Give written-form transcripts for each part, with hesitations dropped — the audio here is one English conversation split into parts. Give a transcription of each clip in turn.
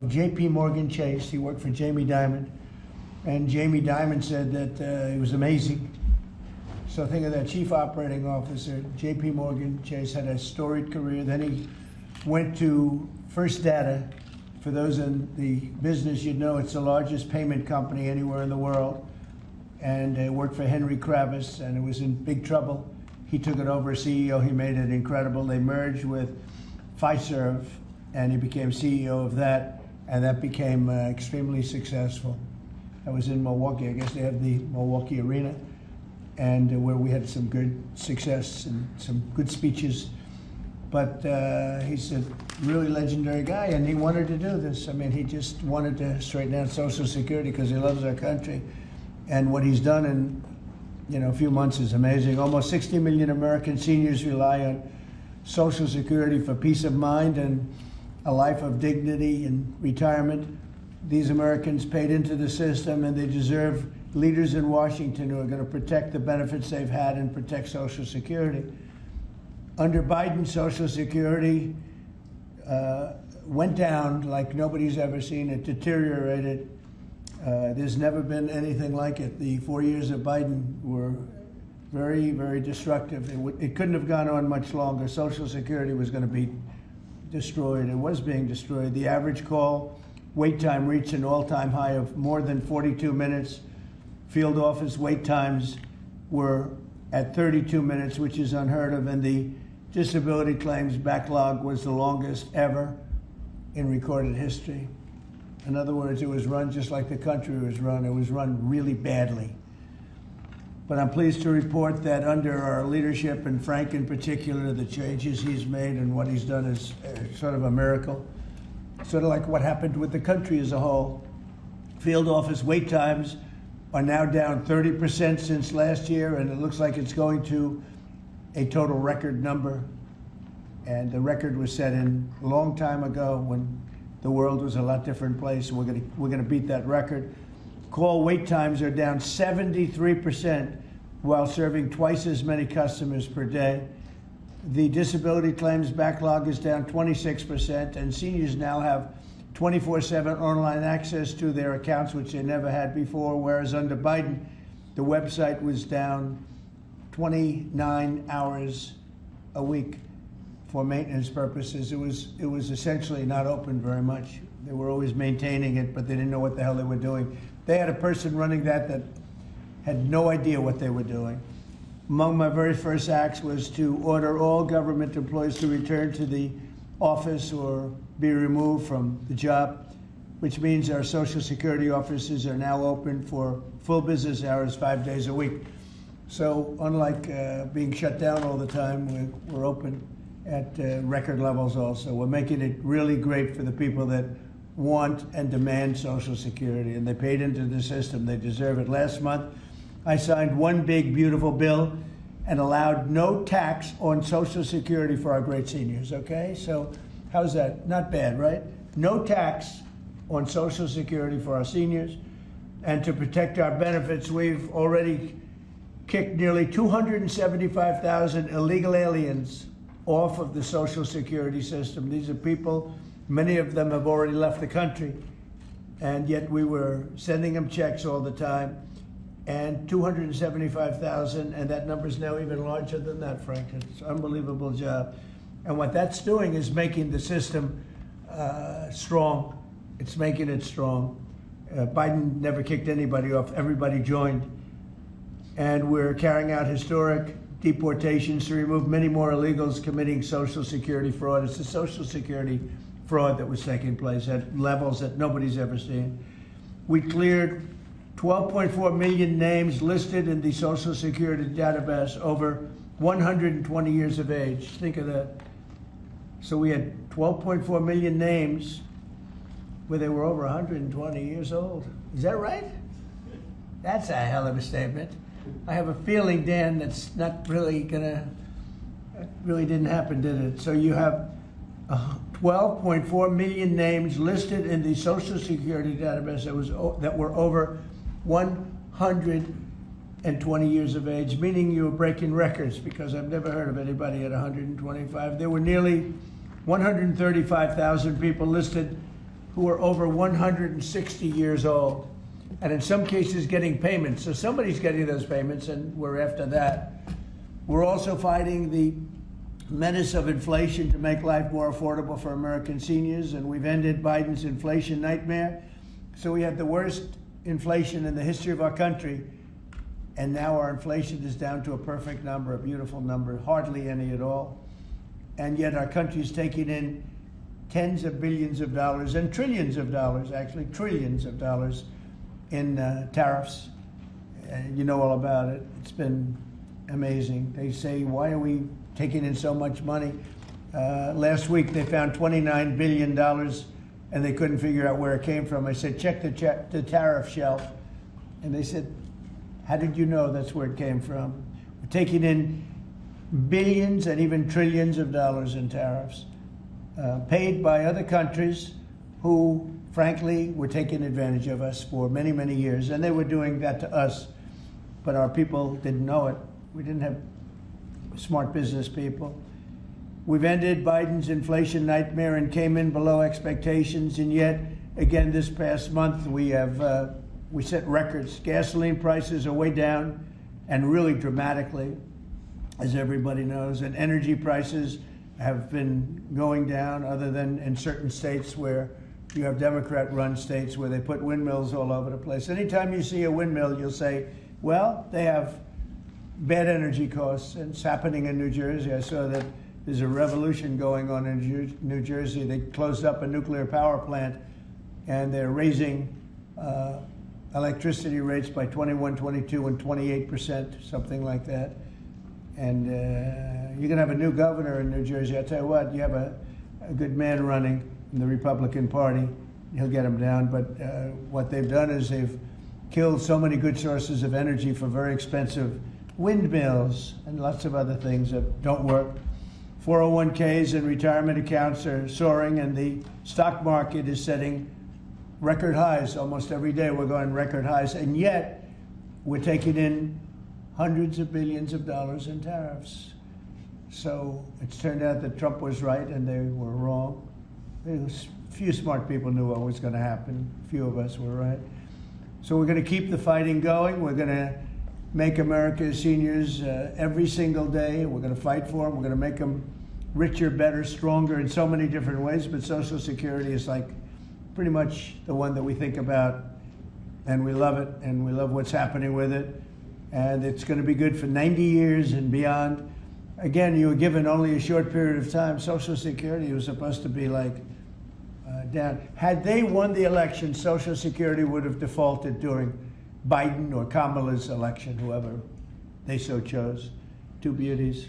J.P. Morgan Chase. He worked for Jamie Dimon. And Jamie Dimon said that it was amazing. So think of that, chief operating officer, J.P. Morgan Chase, had a storied career. Then he went to First Data. For those in the business, you'd know it's the largest payment company anywhere in the world. And worked for Henry Kravis, and it was in big trouble. He took it over as CEO. He made it incredible. They merged with Fiserv, and he became CEO of that, and that became extremely successful. I was in Milwaukee. I guess they have the Milwaukee Arena, and where we had some good success and some good speeches. But he's a really legendary guy, and he wanted to do this. I mean, he just wanted to straighten out Social Security because he loves our country. And what he's done in a few months is amazing. Almost 60 million American seniors rely on Social Security for peace of mind and a life of dignity and retirement. These Americans paid into the system, and they deserve leaders in Washington who are going to protect the benefits they've had and protect Social Security. Under Biden, Social Security went down like nobody's ever seen. It deteriorated. There's never been anything like it. The 4 years of Biden were very, very destructive. It couldn't have gone on much longer. Social Security was going to be destroyed. It was being destroyed. The average call wait time reached an all-time high of more than 42 minutes. Field office wait times were at 32 minutes, which is unheard of, and the disability claims backlog was the longest ever in recorded history. In other words, it was run just like the country was run. It was run really badly. But I'm pleased to report that under our leadership, and Frank in particular, the changes he's made and what he's done is sort of a miracle. Sort of like what happened with the country as a whole. Field office wait times are now down 30% since last year, and it looks like it's going to a total record number. And the record was set in a long time ago when the world was a lot different place. We're gonna beat that record. Call wait times are down 73% while serving twice as many customers per day. The disability claims backlog is down 26%, and seniors now have 24/7 online access to their accounts, which they never had before, whereas under Biden, the website was down 29 hours a week for maintenance purposes. It was essentially not open very much. They were always maintaining it, but they didn't know what the hell they were doing. They had a person running that had no idea what they were doing. Among my very first acts was to order all government employees to return to the office or be removed from the job, which means our Social Security offices are now open for full business hours 5 days a week. So unlike being shut down all the time, we're open at record levels also. We're making it really great for the people that want and demand Social Security, and they paid into the system. They deserve it. Last month, I signed one big, beautiful bill and allowed no tax on Social Security for our great seniors, okay? So how's that? Not bad, right? No tax on Social Security for our seniors. And to protect our benefits, we've already kicked nearly 275,000 illegal aliens off of the Social Security system. These are people, many of them have already left the country, and yet we were sending them checks all the time. And 275,000, and that number is now even larger than that, Frank. It's an unbelievable job. And what that's doing is making the system strong. It's making it strong. Biden never kicked anybody off. Everybody joined. And we're carrying out historic deportations to remove many more illegals committing Social Security fraud. It's the Social Security fraud that was taking place at levels that nobody's ever seen. We cleared 12.4 million names listed in the Social Security database over 120 years of age. Think of that. So we had 12.4 million names where they were over 120 years old. Is that right? That's a hell of a statement. I have a feeling, Dan, that's not really gonna, that really didn't happen, did it? So you have 12.4 million names listed in the Social Security database that were over 120 years of age, meaning you were breaking records, because I've never heard of anybody at 125. There were nearly 135,000 people listed who are over 160 years old, and in some cases getting payments. So somebody's getting those payments, and we're after that. We're also fighting the menace of inflation to make life more affordable for American seniors, and we've ended Biden's inflation nightmare. So we had the worst inflation in the history of our country, and now our inflation is down to a perfect number, a beautiful number, hardly any at all. And yet our country is taking in tens of billions of dollars and trillions of dollars, actually trillions of dollars in tariffs. And you know all about it. It's been amazing. They say, why are we taking in so much money? Last week they found $29 billion and they couldn't figure out where it came from. I said, check the tariff shelf. And they said, how did you know that's where it came from? We're taking in billions and even trillions of dollars in tariffs, paid by other countries who, frankly, were taking advantage of us for many, many years. And they were doing that to us, but our people didn't know it. We didn't have smart business people. We've ended Biden's inflation nightmare and came in below expectations. And yet, again, this past month, we set records. Gasoline prices are way down, and really dramatically, as everybody knows. And energy prices have been going down, other than in certain states where you have Democrat-run states where they put windmills all over the place. Anytime you see a windmill, you'll say, well, they have bad energy costs, and it's happening in New Jersey. I saw that there's a revolution going on in New Jersey. They closed up a nuclear power plant, and they're raising electricity rates by 21, 22, and 28%, something like that. And you're going to have a new governor in New Jersey. I tell you what, you have a good man running in the Republican Party. He'll get him down. But what they've done is they've killed so many good sources of energy for very expensive windmills and lots of other things that don't work. 401ks and retirement accounts are soaring, and the stock market is setting record highs. Almost every day we're going record highs, and yet we're taking in hundreds of billions of dollars in tariffs. So it's turned out that Trump was right and they were wrong. A few smart people knew what was going to happen. A few of us were right. So we're going to keep the fighting going. We're going to make America's seniors every single day. We're going to fight for them. We're going to make them richer, better, stronger in so many different ways. But Social Security is like pretty much the one that we think about, and we love it, and we love what's happening with it. And it's going to be good for 90 years and beyond. Again, you were given only a short period of time. Social Security was supposed to be like down. Had they won the election, Social Security would have defaulted during Biden or Kamala's election, whoever they so chose. Two beauties.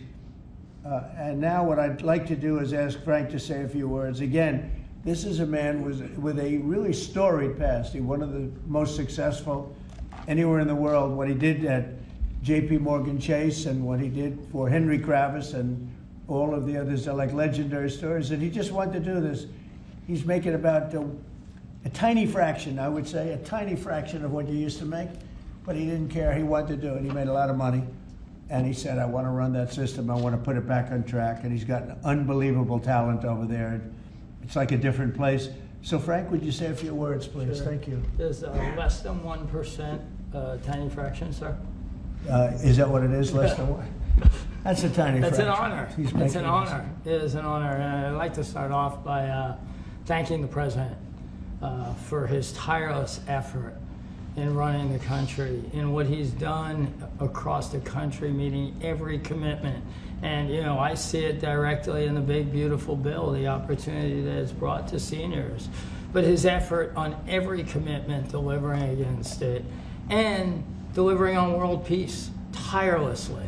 And now what I'd like to do is ask Frank to say a few words. Again, this is a man with a really storied past. He's one of the most successful anywhere in the world. What he did at J.P. Morgan Chase and what he did for Henry Kravis and all of the others are like legendary stories. And he just wanted to do this. He's making about a tiny fraction, I would say, a tiny fraction of what you used to make. But he didn't care. He wanted to do it. He made a lot of money. And he said, I want to run that system. I want to put it back on track. And he's got an unbelievable talent over there. It's like a different place. So, Frank, would you say a few words, please? Sure. Thank you. Is less than 1% tiny fraction, sir? Is that what it is? Less than one? That's a tiny That's fraction. an honor. It's an honor. It is an honor. And I'd like to start off by thanking the president for his tireless effort in running the country, in what he's done across the country, meeting every commitment. And, you know, I see it directly in the big, beautiful bill, the opportunity that it's brought to seniors. But his effort on every commitment, delivering against it, and delivering on world peace tirelessly.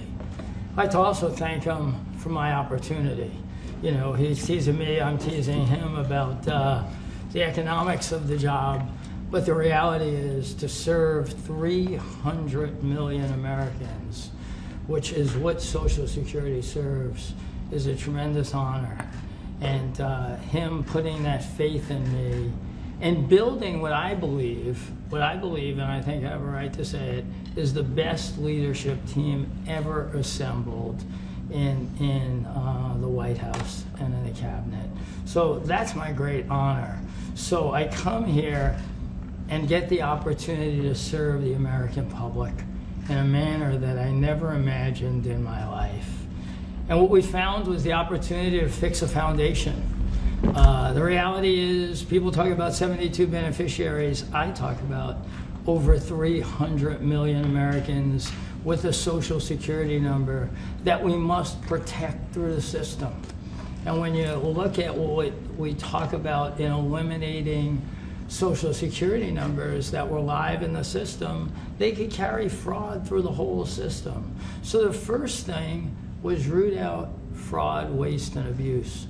I'd like to also thank him for my opportunity. You know, he's teasing me, I'm teasing him about the economics of the job. But the reality is to serve 300 million Americans, which is what Social Security serves, is a tremendous honor. And him putting that faith in me and building what I believe, and I think I have a right to say it, is the best leadership team ever assembled in the White House and in the cabinet. So that's my great honor. So I come here and get the opportunity to serve the American public in a manner that I never imagined in my life. And what we found was the opportunity to fix a foundation. The reality is, people talk about 72 beneficiaries. I talk about over 300 million Americans with a social security number that we must protect through the system. And when you look at what we talk about in eliminating social security numbers that were live in the system, they could carry fraud through the whole system. So the first thing was root out fraud, waste, and abuse.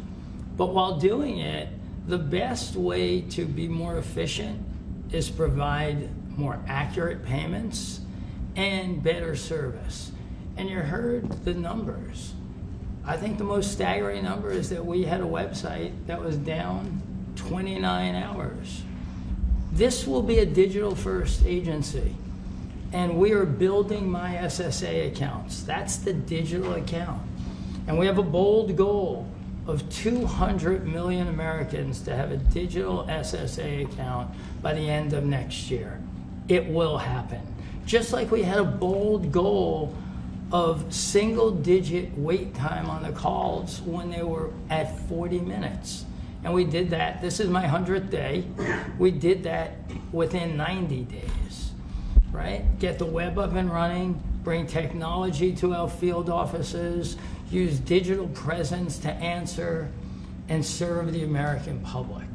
But while doing it, the best way to be more efficient is provide more accurate payments and better service. And you heard the numbers. I think the most staggering number is that we had a website that was down 29 hours. This will be a digital-first agency, and we are building my SSA accounts. That's the digital account. And we have a bold goal of 200 million Americans to have a digital SSA account by the end of next year. It will happen. Just like we had a bold goal of single-digit wait time on the calls when they were at 40 minutes. And we did that. This is my 100th day. We did that within 90 days, right? Get the web up and running, bring technology to our field offices, use digital presence to answer and serve the American public.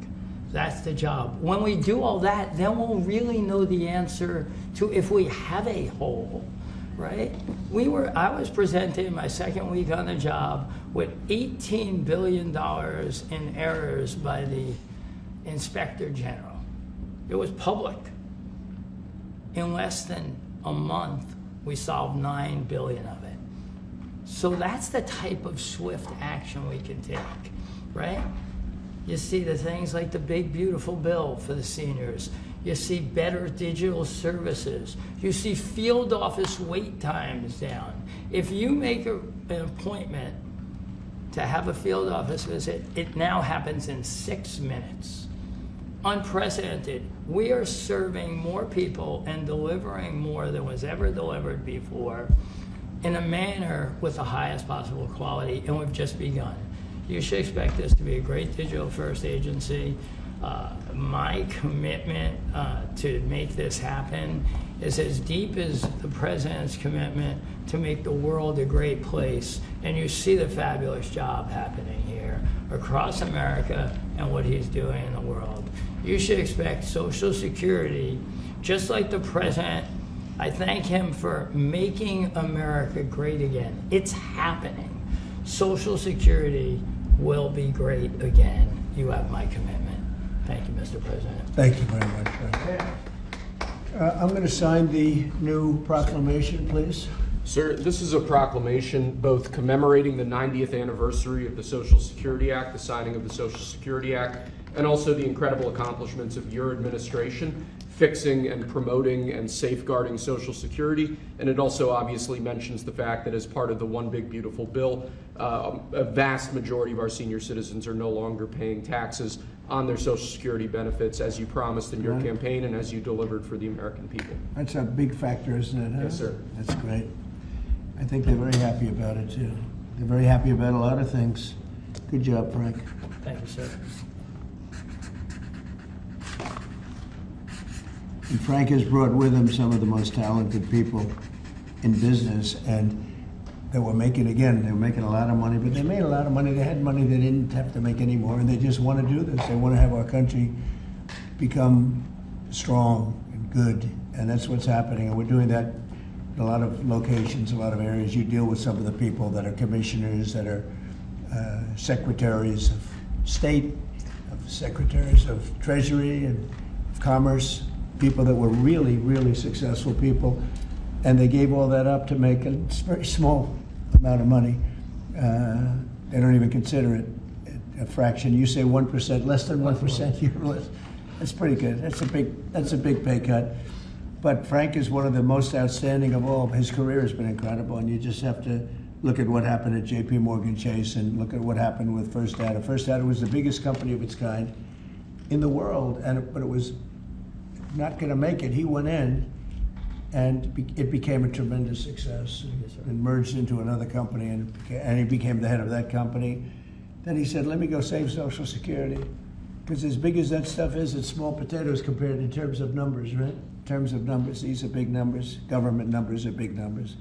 That's the job. When we do all that, then we'll really know the answer to if we have a hole, right? I was presented my second week on the job with $18 billion in errors by the Inspector General. It was public. In less than a month, we solved 9 billion of it. So that's the type of swift action we can take, right? You see the things like the big, beautiful bill for the seniors. You see better digital services. You see field office wait times down. If you make an appointment to have a field office visit, it now happens in 6 minutes. Unprecedented. We are serving more people and delivering more than was ever delivered before in a manner with the highest possible quality, and we've just begun. You should expect this to be a great digital-first agency. My commitment to make this happen is as deep as the President's commitment to make the world a great place. And you see the fabulous job happening here across America and what he's doing in the world. You should expect Social Security, just like the President. I thank him for making America great again. It's happening. Social Security will be great again. You have my commitment. Thank you, Mr. President. Thank you very much, Frank. I'm going to sign the new proclamation, please. Sir, this is a proclamation both commemorating the 90th anniversary of the Social Security Act, the signing of the Social Security Act, and also the incredible accomplishments of your administration fixing and promoting and safeguarding Social Security. And it also obviously mentions the fact that as part of the One Big Beautiful Bill, a vast majority of our senior citizens are no longer paying taxes on their Social Security benefits, as you promised in your campaign and as you delivered for the American people. That's a big factor, isn't it? Huh? Yes, sir. That's great. I think they're very happy about it, too. They're very happy about a lot of things. Good job, Frank. Thank you, sir. And Frank has brought with him some of the most talented people in business, and they were making a lot of money, but they made a lot of money. They had money they didn't have to make anymore, and they just want to do this. They want to have our country become strong and good, and that's what's happening. And we're doing that in a lot of locations, a lot of areas. You deal with some of the people that are commissioners, that are secretaries of state, secretaries of treasury and of commerce, people that were really, really successful people, and they gave all that up to make a very small amount of money. They don't even consider it a fraction. You say 1%, less than 1%. That's pretty good. That's a big pay cut. But Frank is one of the most outstanding of all. His career has been incredible, and you just have to look at what happened at JP Morgan Chase and look at what happened with First Data. First Data was the biggest company of its kind. in the world, but it was not going to make it. He went in, and it became a tremendous success. And merged into another company, and he became the head of that company. Then he said, "Let me go save Social Security," because as big as that stuff is, it's small potatoes compared in terms of numbers, right? In terms of numbers, these are big numbers. Government numbers are big numbers.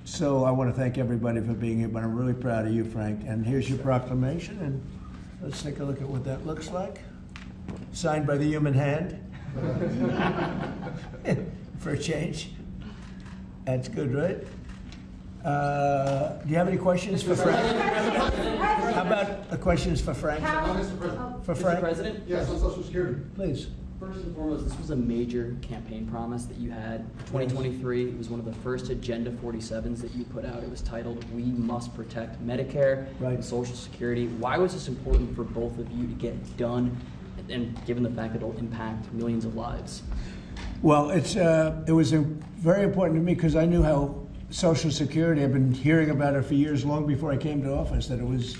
So I want to thank everybody for being here, but I'm really proud of you, Frank. And here's your proclamation, and let's take a look at what that looks like. Signed by the human hand. For a change. That's good, right? Do you have any questions for Frank? How about the questions for Frank? Mr. President. For Frank? Mr. President? Yes, on Social Security. Please. First and foremost, this was a major campaign promise that you had. 2023, it was one of the first Agenda 47s that you put out. It was titled, "We Must Protect Medicare Right. and Social Security." Why was this important for both of you to get done, and given the fact that it'll impact millions of lives? Well, it was very important to me because I knew how Social Security, I've been hearing about it for years, long before I came to office, that it was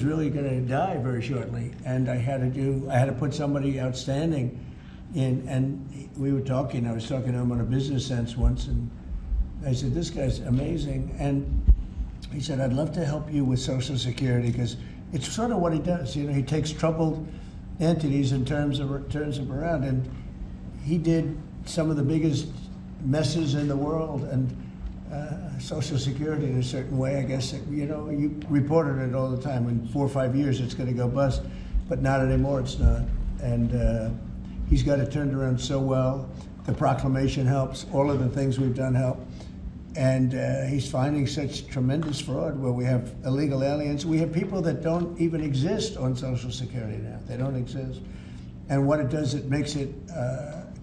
really going to die very shortly. And I had to put somebody outstanding in, and I was talking to him on a business sense once, and I said, "This guy's amazing." And he said, "I'd love to help you with Social Security," because it's sort of what he does. You know, he takes troubled entities and turns them around. And he did some of the biggest messes in the world, and Social Security in a certain way, I guess, you reported it all the time. In 4 or 5 years, it's going to go bust, but not anymore, it's not. And he's got it turned around so well. The proclamation helps. All of the things we've done help. And he's finding such tremendous fraud where we have illegal aliens. We have people that don't even exist on Social Security now. They don't exist. And what it does, it makes it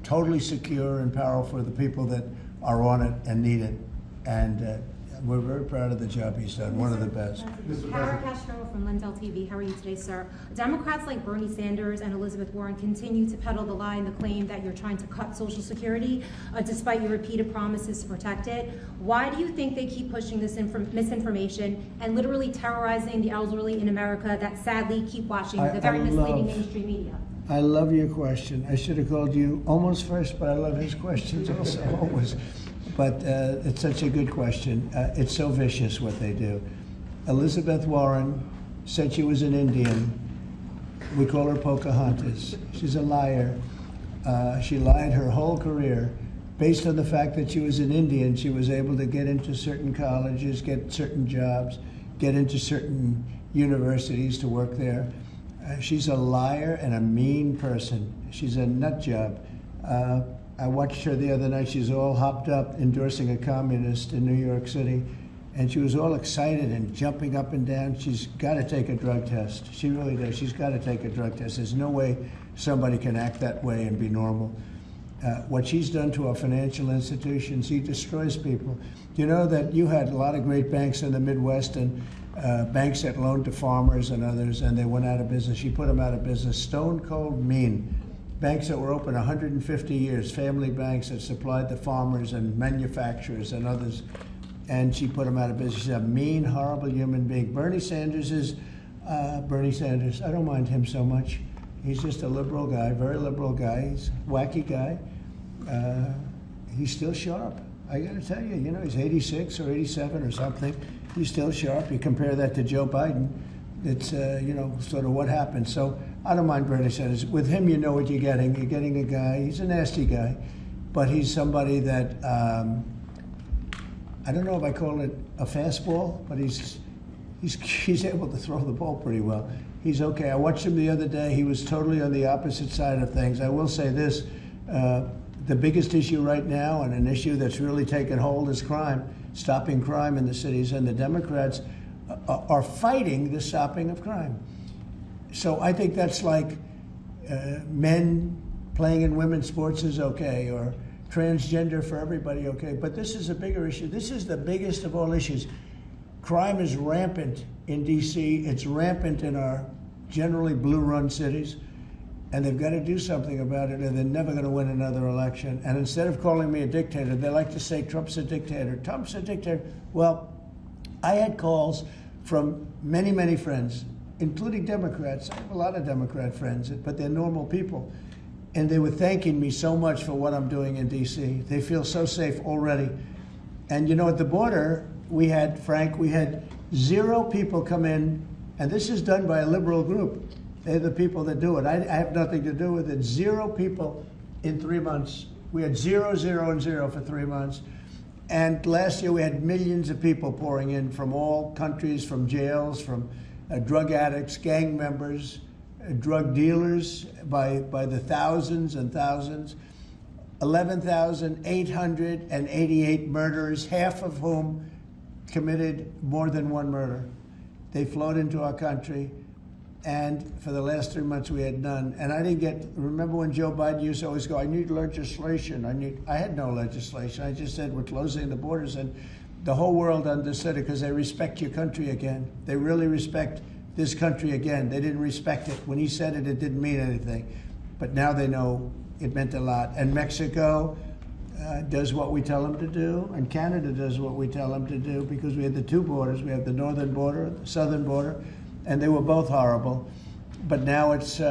totally secure and powerful for the people that are on it and need it. And we're very proud of the job he's done, one of the best. Kara Castro from Lindell TV. How are you today, sir? Democrats like Bernie Sanders and Elizabeth Warren continue to peddle the lie and the claim that you're trying to cut Social Security, despite your repeated promises to protect it. Why do you think they keep pushing this misinformation and literally terrorizing the elderly in America that sadly keep watching the very misleading mainstream media? I love your question. I should have called you almost first, but I love his questions also, always. But it's such a good question. It's so vicious what they do. Elizabeth Warren said she was an Indian. We call her Pocahontas. She's a liar. She lied her whole career. Based on the fact that she was an Indian, she was able to get into certain colleges, get certain jobs, get into certain universities to work there. She's a liar and a mean person. She's a nut job. I watched her the other night. She's all hopped up endorsing a communist in New York City. And she was all excited and jumping up and down. She's got to take a drug test. She really does. She's got to take a drug test. There's no way somebody can act that way and be normal. What she's done to our financial institutions, she destroys people. You know that you had a lot of great banks in the Midwest and banks that loaned to farmers and others, and they went out of business. She put them out of business. Stone cold mean. Banks that were open 150 years, family banks that supplied the farmers and manufacturers and others, and she put them out of business. She's a mean, horrible human being. Bernie Sanders is Bernie Sanders. I don't mind him so much. He's just a liberal guy, very liberal guy. He's a wacky guy. He's still sharp. I got to tell you, he's 86 or 87 or something. He's still sharp. You compare that to Joe Biden, it's, sort of what happened. So I don't mind Bernie Sanders. With him, you know what you're getting. You're getting a guy, he's a nasty guy, but he's somebody that, I don't know if I call it a fastball, but he's able to throw the ball pretty well. He's okay. I watched him the other day. He was totally on the opposite side of things. I will say this, the biggest issue right now, and an issue that's really taken hold, is crime, stopping crime in the cities, and the Democrats are fighting the stopping of crime. So I think that's like men playing in women's sports is okay, or transgender for everybody okay. But this is a bigger issue. This is the biggest of all issues. Crime is rampant in D.C. It's rampant in our generally blue-run cities, and they've got to do something about it, or they're never going to win another election. And instead of calling me a dictator, they like to say Trump's a dictator. Trump's a dictator. Well, I had calls from many, many friends including Democrats. I have a lot of Democrat friends, but they're normal people. And they were thanking me so much for what I'm doing in D.C. They feel so safe already. And you know, at the border, we had 0 people come in, and this is done by a liberal group. They're the people that do it. I have nothing to do with it. 0 people in 3 months. We had 0, 0, and 0 for 3 months. And last year we had millions of people pouring in from all countries, from jails, from drug addicts, gang members, drug dealers by the thousands and thousands. 11,888 murderers, half of whom committed more than one murder. They flowed into our country, and for the last 3 months we had none. And I didn't get, remember when Joe Biden used to always go, I need legislation, I had no legislation. I just said we're closing the borders, and the whole world understood it because they respect your country again. They really respect this country again. They didn't respect it. When he said it, it didn't mean anything. But now they know it meant a lot. And Mexico does what we tell them to do, and Canada does what we tell them to do, because we have the 2 borders. We have the northern border, the southern border, and they were both horrible. But now it's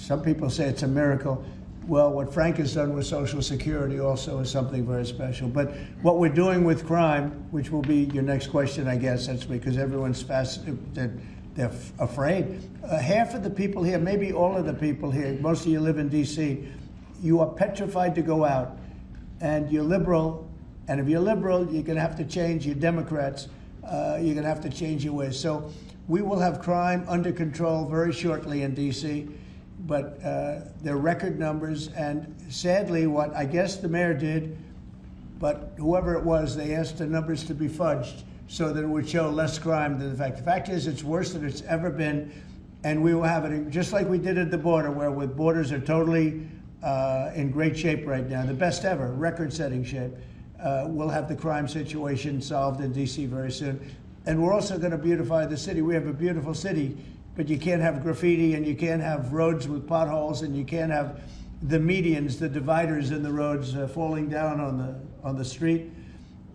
some people say it's a miracle. Well, what Frank has done with Social Security also is something very special. But what we're doing with crime, which will be your next question, I guess, that's because everyone's they're afraid. Half of the people here, maybe all of the people here, most of you live in D.C., you are petrified to go out. And you're liberal, and if you're liberal, you're going to have to change. You're Democrats, you're going to have to change your ways. So we will have crime under control very shortly in D.C., but they're record numbers. And sadly, what I guess the mayor did, but whoever it was, they asked the numbers to be fudged so that it would show less crime than the fact. The fact is, it's worse than it's ever been, and we will have it just like we did at the border, where with borders are totally in great shape right now, the best ever, record-setting shape. We'll have the crime situation solved in D.C. very soon. And we're also going to beautify the city. We have a beautiful city, but you can't have graffiti, and you can't have roads with potholes, and you can't have the medians, the dividers in the roads falling down on the street.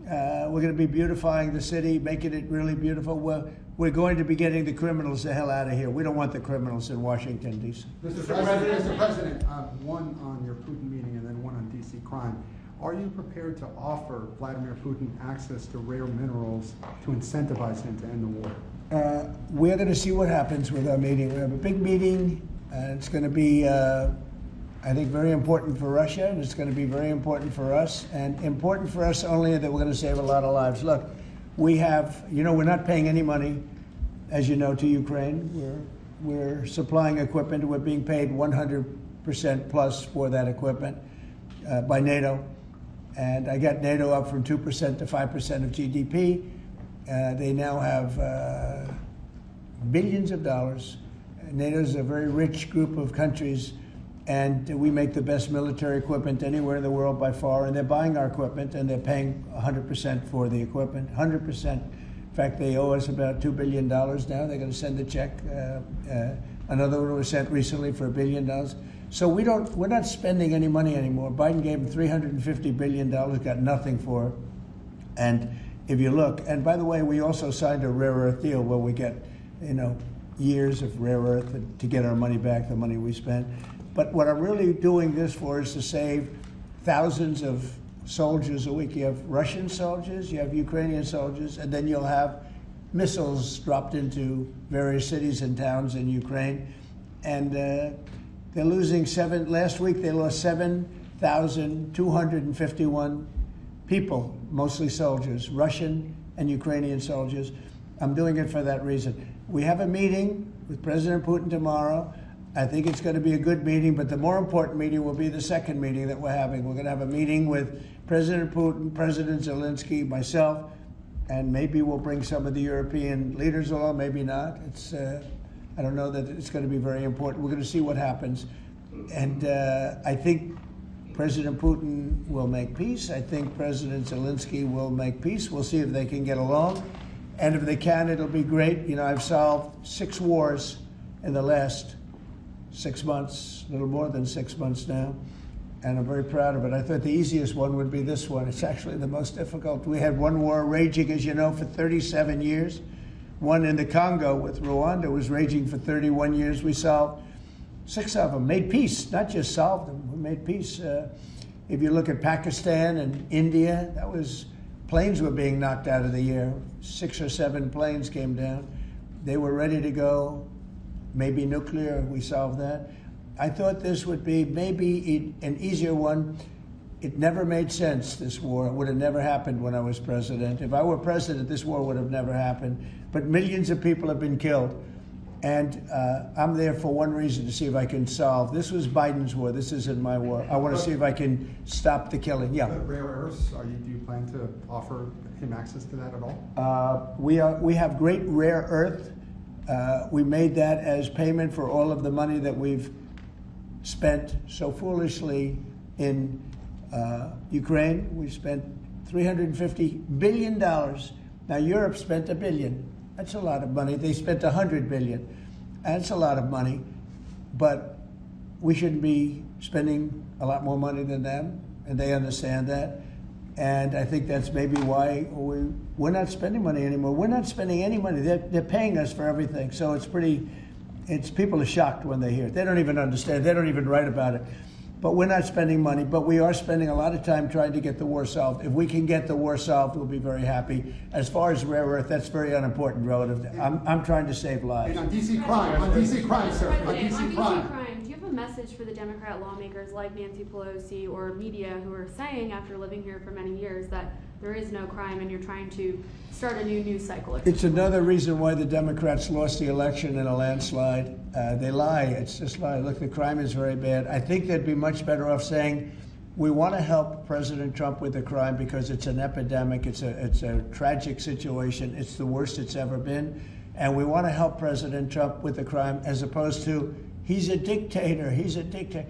We're going to be beautifying the city, making it really beautiful. We're going to be getting the criminals the hell out of here. We don't want the criminals in Washington, D.C. Mr. President, one on your Putin meeting and then one on D.C. crime. Are you prepared to offer Vladimir Putin access to rare minerals to incentivize him to end the war? We're going to see what happens with our meeting. We have a big meeting. It's going to be, I think, very important for Russia, and it's going to be very important for us, and important for us only that we're going to save a lot of lives. Look, we have, we're not paying any money, as you know, to Ukraine. We're supplying equipment. We're being paid 100% plus for that equipment by NATO. And I got NATO up from 2% to 5% of GDP. They now have billions of dollars. NATO is a very rich group of countries, and we make the best military equipment anywhere in the world by far, and they're buying our equipment, and they're paying 100% for the equipment, 100%. In fact, they owe us about $2 billion now. They're going to send a check. Another one was sent recently for $1 billion. So we're not spending any money anymore. Biden gave them $350 billion, got nothing for it. And if you look, and by the way, we also signed a rare earth deal where we get, years of rare earth to get our money back, the money we spent. But what I'm really doing this for is to save thousands of soldiers a week. You have Russian soldiers, you have Ukrainian soldiers, and then you'll have missiles dropped into various cities and towns in Ukraine. And they're losing last week they lost 7,251 people, mostly soldiers, Russian and Ukrainian soldiers. I'm doing it for that reason. We have a meeting with President Putin tomorrow. I think it's going to be a good meeting, but the more important meeting will be the second meeting that we're having. We're going to have a meeting with President Putin, President Zelensky, myself, and maybe we'll bring some of the European leaders along, maybe not. I don't know that it's going to be very important. We're going to see what happens. And I think President Putin will make peace. I think President Zelensky will make peace. We'll see if they can get along. And if they can, it'll be great. I've solved 6 wars in the last 6 months, a little more than 6 months now, and I'm very proud of it. I thought the easiest one would be this one. It's actually the most difficult. We had one war raging, as you know, for 37 years. One in the Congo with Rwanda was raging for 31 years. We solved 6 of them, made peace, not just solved them, we made peace. If you look at Pakistan and India, that was, planes were being knocked out of the air. 6 or 7 planes came down. They were ready to go, maybe nuclear, we solved that. I thought this would be maybe an easier one. It never made sense, this war. It would have never happened when I was president. If I were president, this war would have never happened. But millions of people have been killed. And I'm there for one reason, to see if I can solve. This was Biden's war. This isn't my war. I want to see if I can stop the killing. Yeah. But rare earths, do you plan to offer him access to that at all? We have great rare earth. We made that as payment for all of the money that we've spent so foolishly in Ukraine. We spent $350 billion. Now Europe spent $1 billion. That's a lot of money. They spent $100 billion. That's a lot of money, but we shouldn't be spending a lot more money than them, and they understand that. And I think that's maybe why we're not spending money anymore. We're not spending any money. They're paying us for everything. So it's people are shocked when they hear it. They don't even understand. They don't even write about it. But we're not spending money, but we are spending a lot of time trying to get the war solved. If we can get the war solved, we'll be very happy. As far as rare earth, that's very unimportant relative. I'm trying to save lives. And on DC crime, sir, on DC crime. Do you have a message for the Democrat lawmakers like Nancy Pelosi or media who are saying, after living here for many years, that there is no crime and you're trying to start a new news cycle? It's another reason why the Democrats lost the election in a landslide. They lie. It's just lie. Look, the crime is very bad. I think they'd be much better off saying, we want to help President Trump with the crime because it's an epidemic. It's a tragic situation. It's the worst it's ever been. And we want to help President Trump with the crime, as opposed to, he's a dictator. He's a dictator.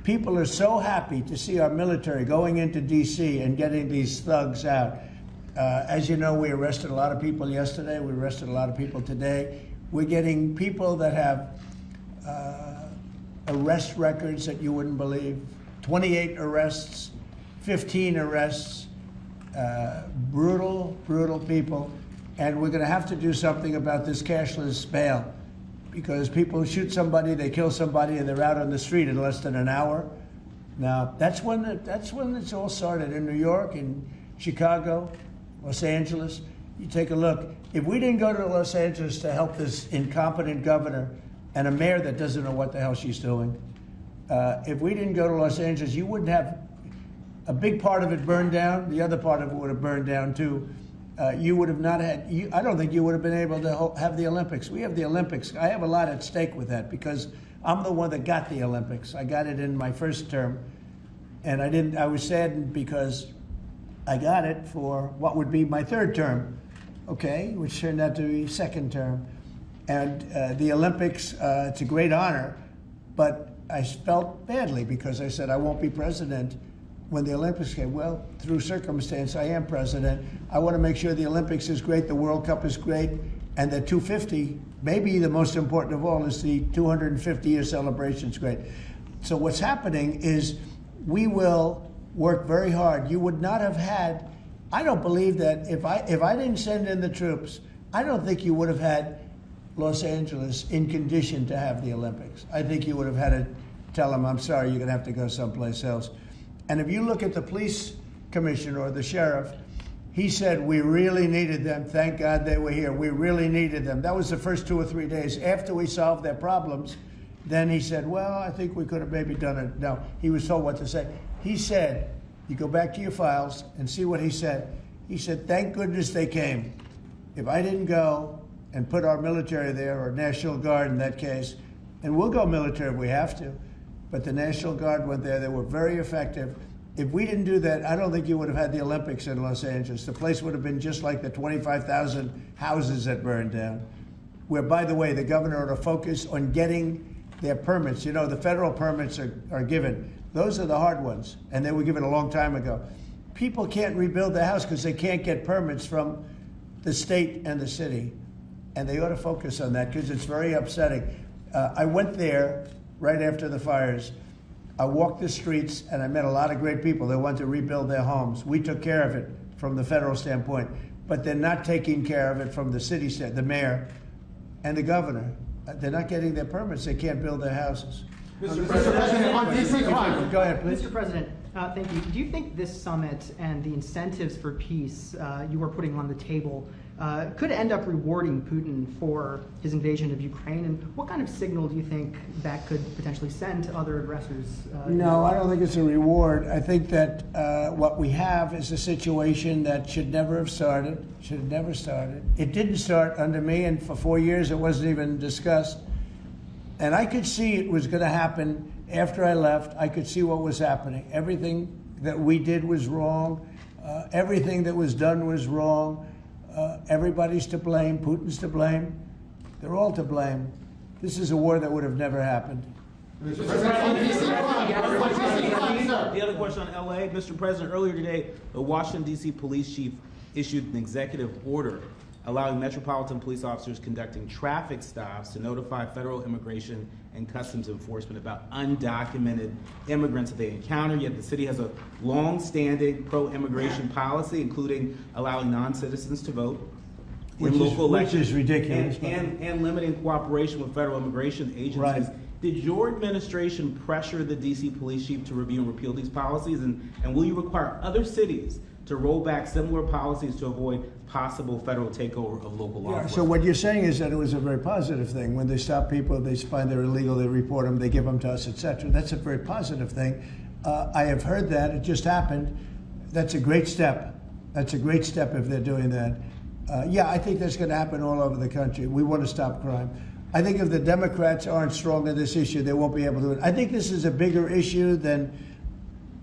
People are so happy to see our military going into D.C. and getting these thugs out. As you know, we arrested a lot of people yesterday. We arrested a lot of people today. We're getting people that have arrest records that you wouldn't believe. 28 arrests, 15 arrests, brutal, brutal people. And we're going to have to do something about this cashless bail, because people shoot somebody, they kill somebody, and they're out on the street in less than an hour. Now, that's when it's all started, in New York, in Chicago, Los Angeles. You take a look. If we didn't go to Los Angeles to help this incompetent governor and a mayor that doesn't know what the hell she's doing, if we didn't go to Los Angeles, you wouldn't have a big part of it burned down. The other part of it would have burned down too. You would have not had, I don't think you would have been able to have the Olympics. We have the Olympics. I have a lot at stake with that, because I'm the one that got the Olympics. I got it in my first term, and I was saddened because I got it for what would be my third term, okay, which turned out to be second term. And the Olympics, it's a great honor, but I felt badly because I said I won't be president when the Olympics came. Well, through circumstance, I am president. I want to make sure the Olympics is great, the World Cup is great, and the 250, maybe the most important of all, is the 250-year celebration is great. So what's happening is we will work very hard. You would not have had, I don't believe that if I didn't send in the troops, I don't think you would have had Los Angeles in condition to have the Olympics. I think you would have had to tell them, I'm sorry, you're going to have to go someplace else. And if you look at the police commissioner or the sheriff, he said, we really needed them. Thank God they were here. We really needed them. That was the first 2 or 3 days. After we solved their problems, then he said, well, I think we could have maybe done it. No, he was told what to say. He said, you go back to your files and see what he said. He said, thank goodness they came. If I didn't go and put our military there, or National Guard in that case, and we'll go military if we have to, but the National Guard went there. They were very effective. If we didn't do that, I don't think you would have had the Olympics in Los Angeles. The place would have been just like the 25,000 houses that burned down, where, by the way, the governor ought to focus on getting their permits. You know, the federal permits are given. Those are the hard ones, and they were given a long time ago. People can't rebuild the house because they can't get permits from the state and the city, and they ought to focus on that because it's very upsetting. I went there right after the fires. I walked the streets and I met a lot of great people that want to rebuild their homes. We took care of it from the federal standpoint. but they're not taking care of it from the city side, the mayor and the governor. They're not getting their permits. They can't build their houses. Mr. President, on DC crime. Go ahead, please. Mr. President, thank you. Do you think this summit and the incentives for peace you are putting on the table could end up rewarding Putin for his invasion of Ukraine? And what kind of signal do you think that could potentially send to other aggressors? No, I don't think it's a reward. I think that what we have is a situation that should never have started, should have never started. It didn't start under me, and for 4 years it wasn't even discussed. And I could see it was going to happen after I left. I could see what was happening. Everything that we did was wrong. Everything that was done was wrong. Everybody's to blame. Putin's to blame. They're all to blame. This is a war that would have never happened. Mr. President, on DC crime, sir. The other question on LA, Mr. President, earlier today, the Washington DC police chief issued an executive order allowing metropolitan police officers conducting traffic stops to notify federal immigration and customs enforcement about undocumented immigrants that they encounter. Yet the city has a long-standing pro-immigration policy, including allowing non-citizens to vote in local elections. Which is ridiculous. And limiting cooperation with federal immigration agencies. Right. Did your administration pressure the DC police chief to review and repeal these policies? And will you require other cities to roll back similar policies to avoid possible federal takeover of local law enforcement? So what you're saying is that it was a very positive thing. When they stop people, they find they're illegal, they report them, they give them to us, etc. That's a very positive thing. I have heard that. It just happened. That's a great step. That's a great step if they're doing that. Yeah, I think that's going to happen all over the country. We want to stop crime. I think if the Democrats aren't strong on this issue, they won't be able to do it. I think this is a bigger issue than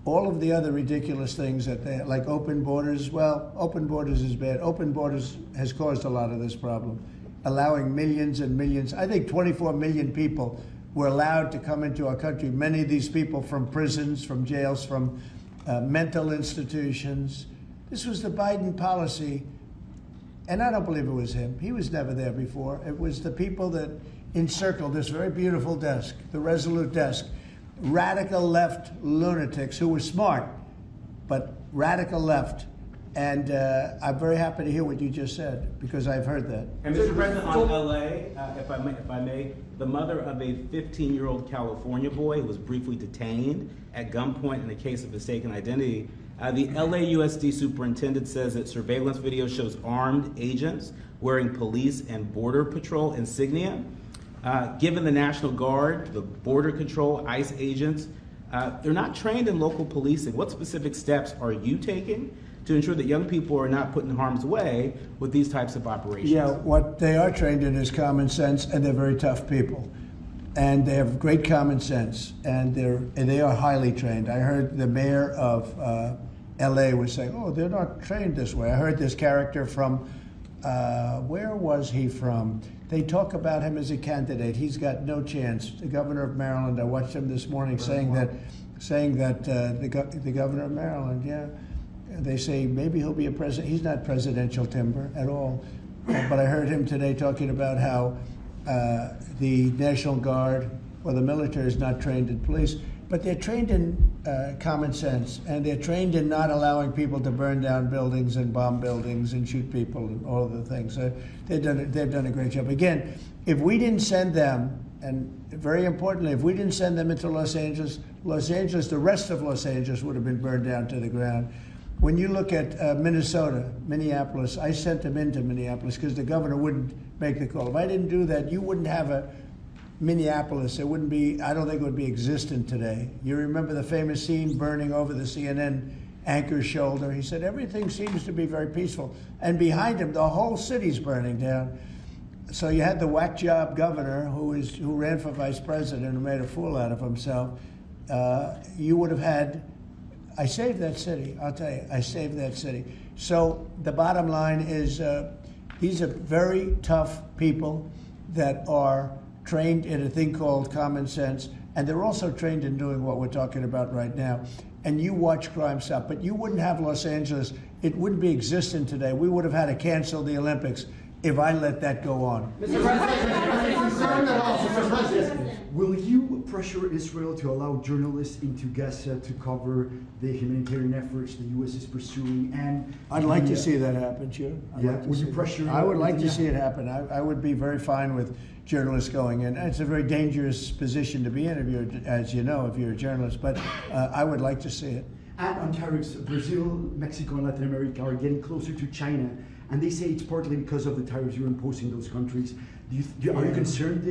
all of the other ridiculous things that they, like open borders. Well, open borders is bad. Open borders has caused a lot of this problem, allowing millions and millions. I think 24 million people were allowed to come into our country. Many of these people from prisons, from jails, from mental institutions. This was the Biden policy. And I don't believe it was him. He was never there before. It was the people that encircled this very beautiful desk, the Resolute desk. Radical left lunatics who were smart, but radical left. And I'm very happy to hear what you just said, because I've heard that. And Mr. President, on LA, if I may, the mother of a 15-year-old California boy who was briefly detained at gunpoint in a case of mistaken identity. The LAUSD superintendent says that surveillance video shows armed agents wearing police and border patrol insignia. Given the National Guard, the Border Control, ICE agents, they're not trained in local policing. What specific steps are you taking to ensure that young people are not put in harm's way with these types of operations? Yeah, what they are trained in is common sense, and they're very tough people. And they have great common sense, and they are highly trained. I heard the mayor of LA was saying, oh, they're not trained this way. I heard this character from, where was he from? They talk about him as a candidate. He's got no chance. The governor of Maryland, I watched him this morning saying that the governor of Maryland, yeah, they say maybe he'll be a president. He's not presidential timber at all. But I heard him today talking about how the National Guard or the military is not trained in police, but they're trained in common sense, and they're trained in not allowing people to burn down buildings and bomb buildings and shoot people and all of the things. They've done a great job. Again, if we didn't send them, and very importantly, if we didn't send them into Los Angeles, the rest of Los Angeles would have been burned down to the ground. When you look at Minnesota, Minneapolis, I sent them into Minneapolis because the governor wouldn't make the call. If I didn't do that, you wouldn't have a Minneapolis. It wouldn't be, I don't think it would be existent today. You remember the famous scene burning over the CNN anchor's shoulder? He said, everything seems to be very peaceful. And behind him, the whole city's burning down. So you had the whack job governor who ran for vice president and made a fool out of himself. You would have had, I saved that city, I'll tell you, I saved that city. So the bottom line is these are very tough people that are trained in a thing called common sense, and they're also trained in doing what we're talking about right now. And you watch crime stop, but you wouldn't have Los Angeles. It wouldn't be existent today. We would have had to cancel the Olympics if I let that go on. Mr. President, are you concerned at all, Mr. President? Will you pressure Israel to allow journalists into Gaza to cover the humanitarian efforts the U.S. is pursuing? And I'd like to see that happen, sure. I'd Yeah, like to would you see pressure that. I would like to Netanyahu? see it happen. I would be very fine with journalists going in. It's a very dangerous position to be in, if you're, as you know, if you're a journalist, but I would like to see it. And on tariffs, Brazil, Mexico, and Latin America are getting closer to China, and they say it's partly because of the tariffs you're imposing those countries. Are you concerned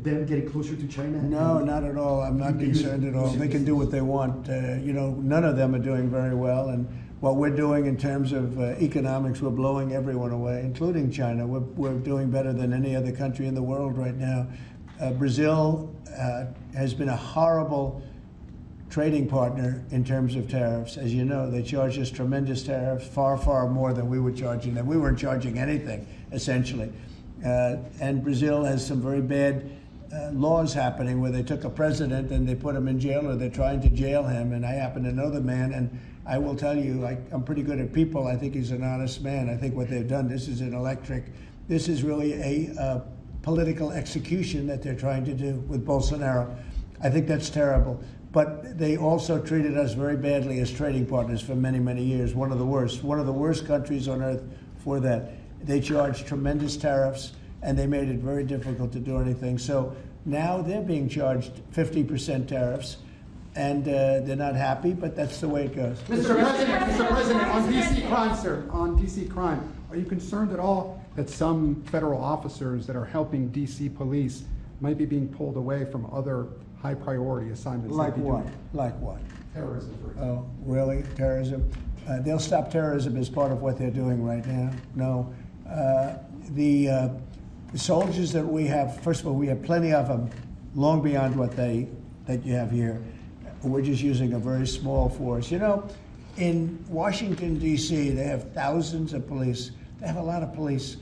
them getting closer to China? No, not at all. I'm not concerned at all. They can do what they want. You know, none of them are doing very well, and what we're doing in terms of economics, we're blowing everyone away, including China. We're doing better than any other country in the world right now. Brazil has been a horrible trading partner in terms of tariffs. As you know, they charge us tremendous tariffs, far, far more than we were charging them. We weren't charging anything, essentially. And Brazil has some very bad laws happening where they took a president and they put him in jail, or they're trying to jail him. And I happen to know the man, and I will tell you, I'm pretty good at people. I think he's an honest man. I think what they've done, this is really a political execution that they're trying to do with Bolsonaro. I think that's terrible. But they also treated us very badly as trading partners for many, many years. One of the worst countries on earth for that. They charged tremendous tariffs, and they made it very difficult to do anything. So now they're being charged 50% tariffs, and they're not happy, but that's the way it goes. Mr. President, on DC crime, sir, on DC crime, are you concerned at all that some federal officers that are helping DC police might be being pulled away from other high priority assignments? Like what? Like what? Terrorism, for example. Oh, really? Terrorism? They'll stop terrorism as part of what they're doing right now. No. The soldiers that we have, first of all, we have plenty of them, long beyond what that you have here. We're just using a very small force. You know, in Washington, D.C., they have thousands of police. They have a lot of police,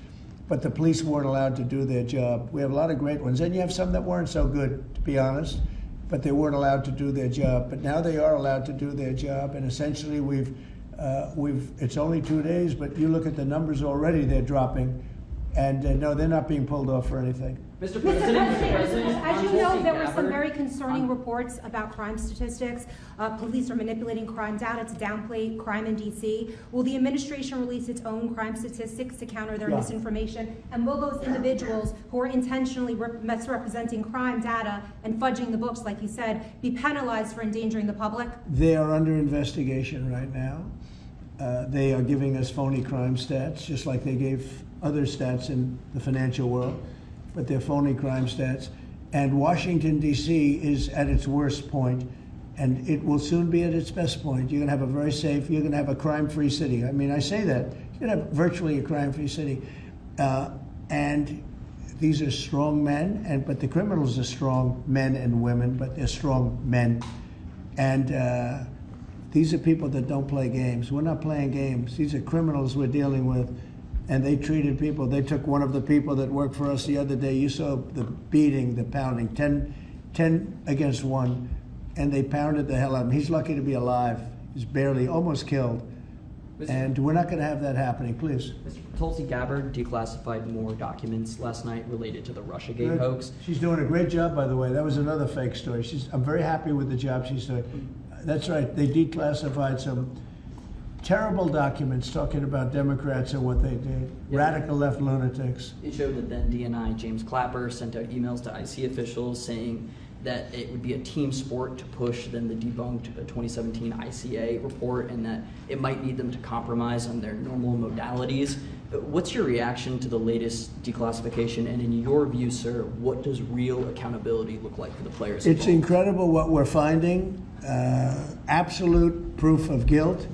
but the police weren't allowed to do their job. We have a lot of great ones, and you have some that weren't so good, to be honest, but they weren't allowed to do their job. But now they are allowed to do their job, and essentially it's only 2 days, but you look at the numbers already, they're dropping. And no, they're not being pulled off for anything. Mr. Mr. President, President, as you know, Tulsi there were some Gabbard- very concerning reports about crime statistics. Police are manipulating crime data to downplay crime in DC. Will the administration release its own crime statistics to counter their misinformation? And will those individuals who are intentionally misrepresenting crime data and fudging the books, like you said, be penalized for endangering the public? They are under investigation right now. They are giving us phony crime stats, just like they gave other stats in the financial world, but they're phony crime stats. And Washington, D.C. is at its worst point, and it will soon be at its best point. You're going to have a very safe, you're going to have a crime-free city. I mean, I say that. You're going to have virtually a crime-free city. And these are strong men, but the criminals are strong men and women, but they're strong men. And these are people that don't play games. We're not playing games. These are criminals we're dealing with. And they treated people. They took one of the people that worked for us the other day. You saw the beating, the pounding, 10 against 1. And they pounded the hell out of him. He's lucky to be alive. He's barely, almost killed. And we're not going to have that happening, please. Mr. Tulsi Gabbard declassified more documents last night related to the Russiagate hoax. She's doing a great job, by the way. That was another fake story. I'm very happy with the job she's doing. That's right. They declassified some terrible documents talking about Democrats and what they did. Yeah. Radical left lunatics. It showed that then DNI James Clapper sent out emails to IC officials saying that it would be a team sport to push then the debunked 2017 ICA report, and that it might need them to compromise on their normal modalities. What's your reaction to the latest declassification? And in your view, sir, what does real accountability look like for the players It's involved? incredible what we're finding. Absolute proof of guilt.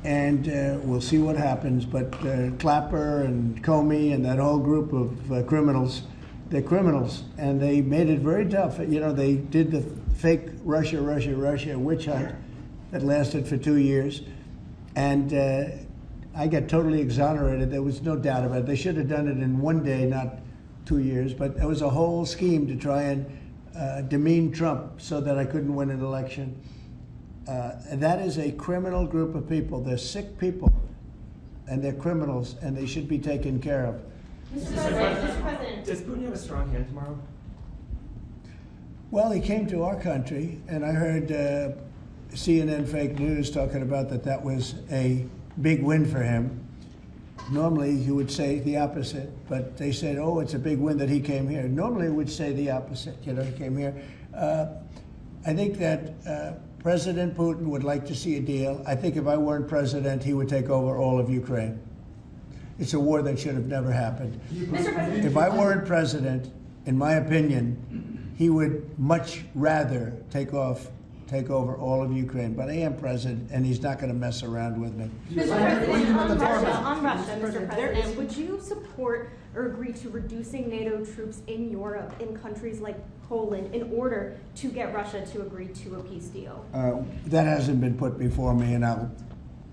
And we'll see what happens. But Clapper and Comey and that whole group of criminals, they're criminals. And they made it very tough. You know, they did the fake Russia witch hunt that lasted for 2 years. And I got totally exonerated. There was no doubt about it. They should have done it in 1 day, not 2 years. But it was a whole scheme to try and demean Trump so that I couldn't win an election. And that is a criminal group of people. They're sick people, and they're criminals, and they should be taken care of. Mr. President. Does Putin have a strong hand tomorrow? Well, he came to our country, and I heard CNN fake news talking about that was a big win for him. Normally, you would say the opposite, but they said, oh, it's a big win that he came here. Normally, we would say the opposite, he came here. I think that President Putin would like to see a deal. I think if I weren't president, he would take over all of Ukraine. It's a war that should have never happened. Mr. President. If I weren't president, in my opinion, he would much rather take over all of Ukraine. But I am president, and he's not going to mess around with me. Mr. President, on Russia, Mr. President, would you support or agree to reducing NATO troops in Europe, in countries like Poland, in order to get Russia to agree to a peace deal? That hasn't been put before me, and I'll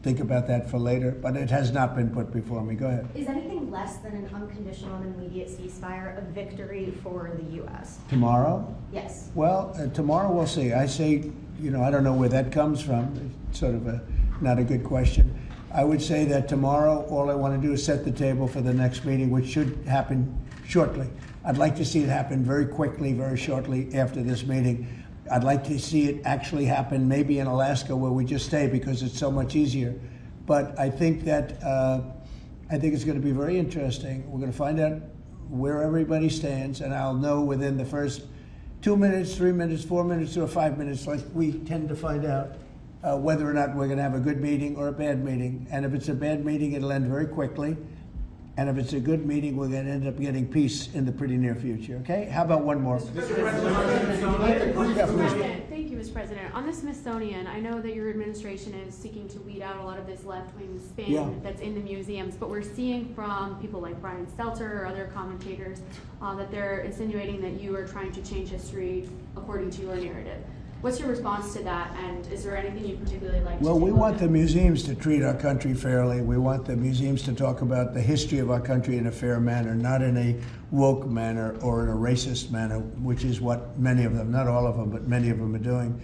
think about that for later, but it has not been put before me. Go ahead. Is anything less than an unconditional and immediate ceasefire a victory for the U.S.? Tomorrow? Yes. Well, tomorrow we'll see. I say, I don't know where that comes from. It's sort of not a good question. I would say that tomorrow, all I want to do is set the table for the next meeting, which should happen shortly. I'd like to see it happen very quickly, very shortly after this meeting. I'd like to see it actually happen maybe in Alaska, where we just stay because it's so much easier. But I think that it's going to be very interesting. We're going to find out where everybody stands, and I'll know within the first 2 minutes, 3 minutes, 4 minutes, or 5 minutes, like we tend to find out, whether or not we're going to have a good meeting or a bad meeting. And if it's a bad meeting, it'll end very quickly. And if it's a good meeting, we're going to end up getting peace in the pretty near future. Okay? How about one more? Thank you, Mr. President. On the Smithsonian, I know that your administration is seeking to weed out a lot of this left-wing spin that's in the museums, but we're seeing from people like Brian Stelter or other commentators that they're insinuating that you are trying to change history according to your narrative. What's your response to that, and is there anything you particularly like to Well, we take a look want at? the museums to treat our country fairly. We want the museums to talk about the history of our country in a fair manner, not in a woke manner or in a racist manner, which is what many of them, not all of them, but many of them are doing.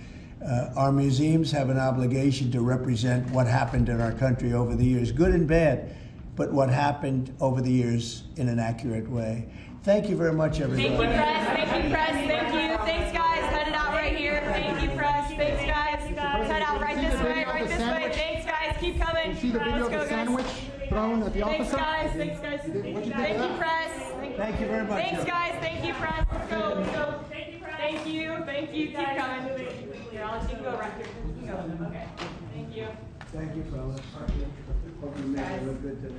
Our museums have an obligation to represent what happened in our country over the years, good and bad, but what happened over the years in an accurate way. Thank you very much, everybody. Thank you, press. Thank you, press. Thank you. Thanks, guys. Cut it out right here. Thank you, press. Thanks, guys. Cut out right this way. Right this way. Thanks, guys. Keep coming. See the video of the sandwich thrown at the officer? Thanks, guys. Thank you, press. Thank you very much. Thanks, guys. Thank you, press. Let's go. Let's go. Thank you. Thank you. Keep coming. Here, I'll let you go right here. You can go. Okay. Thank you. Thank you, fellas. Hope you made it look good today.